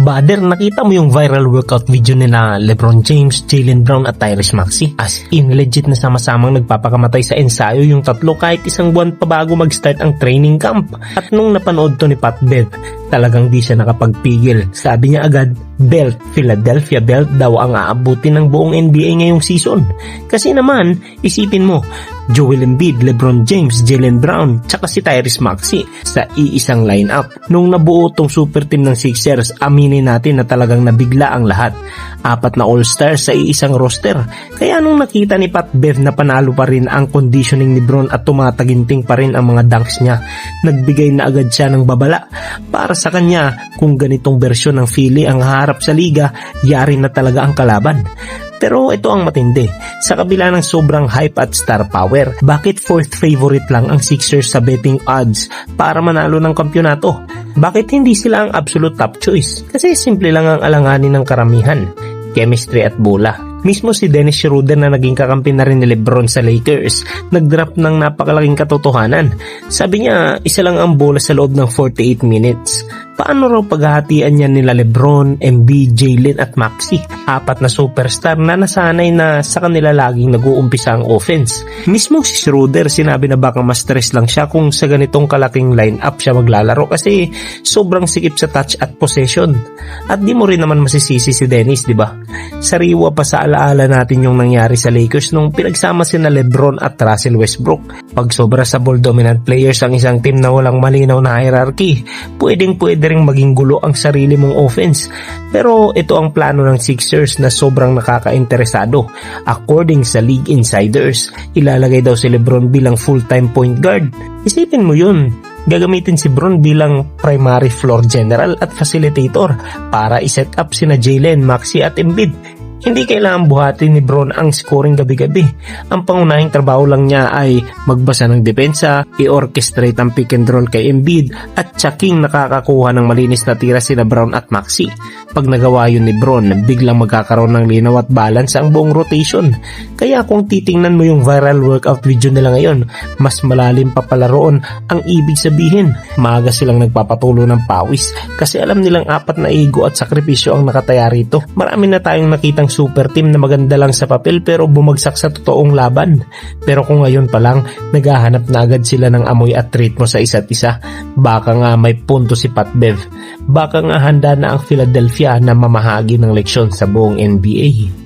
Bader, nakita mo yung viral workout video nila LeBron James, Jaylen Brown at Tyrese Maxey? As in, legit na sama-samang nagpapakamatay sa ensayo yung tatlo kahit isang buwan pa bago mag-start ang training camp. At nung napanood to ni Pat Bev, talagang di siya nakapagpigil. Sabi niya agad, belt, Philadelphia belt daw ang aabutin ng buong NBA ngayong season. Kasi naman, isipin mo, Joel Embiid, LeBron James, Jaylen Brown, tsaka si Tyrese Maxey sa iisang lineup. Nung nabuo tong super team ng Sixers, aminin natin na talagang nabigla ang lahat. 4 na all-stars sa iisang roster. Kaya nung nakita ni Pat Bev na panalo pa rin ang conditioning ni Bron at tumataginting pa rin ang mga dunks niya, nagbigay na agad siya ng babala. Para sa kanya, kung ganitong bersyon ng Philly ang harap sa liga, yari na talaga ang kalaban. Pero ito ang matindi, sa kabila ng sobrang hype at star power, bakit 4th favorite lang ang Sixers sa betting odds para manalo ng kampyonato? Bakit hindi sila ang absolute top choice? Kasi simple lang ang alanganin ng karamihan, chemistry at bola. Mismo si Dennis Schroeder na naging kakampi na rin ni LeBron sa Lakers, nag-drop ng napakalaking katotohanan. Sabi niya, isa lang ang bola sa loob ng 48 minutes. Paano raw paghahatian niya nila LeBron, Embiid, Jaylen at Maxey? 4 na superstar na nasanay na sa kanila laging nag-uumpisa ang offense. Mismo si Schroeder sinabi na baka mas stress lang siya kung sa ganitong kalaking lineup siya maglalaro kasi sobrang sikip sa touch at possession. At di mo rin naman masisisi si Dennis, di ba? Sariwa pa sa alaala natin yung nangyari sa Lakers nung pinagsama sina LeBron at Russell Westbrook. Pag sobra sa ball dominant players ang isang team na walang malinaw na hierarchy, pwedeng-pwede ring maging gulo ang sarili mong offense. Pero ito ang plano ng Sixers na sobrang nakakainteresado. According sa league insiders, ilalagay daw si LeBron bilang full-time point guard. Isipin mo yun, gagamitin si Bron bilang primary floor general at facilitator para iset up sina Jaylen, Maxey at Embiid. Hindi kailangan buhatin ni Bron ang scoring gabi-gabi. Ang pangunahing trabaho lang niya ay magbasa ng depensa, i-orchestrate ang pick and roll kay Embiid at tsaking nakakakuha ng malinis na tira sina Brown at Maxey. Pag nagawa yun ni Bron, biglang magkakaroon ng linaw at balance ang buong rotation. Kaya kung titingnan mo yung viral workout video nila ngayon, mas malalim pa pala roon ang ibig sabihin. Maaga silang nagpapatulo ng pawis kasi alam nilang 4 na ego at sakripisyo ang nakataya rito. Marami na tayong nakitang super team na maganda lang sa papel pero bumagsak sa totoong laban. Pero kung ngayon pa lang naghahanap na agad sila ng amoy at ritmo sa isa't isa, baka nga may punto si Pat Bev. Baka nga handa na ang Philadelphia na mamahagi ng leksyon sa buong NBA.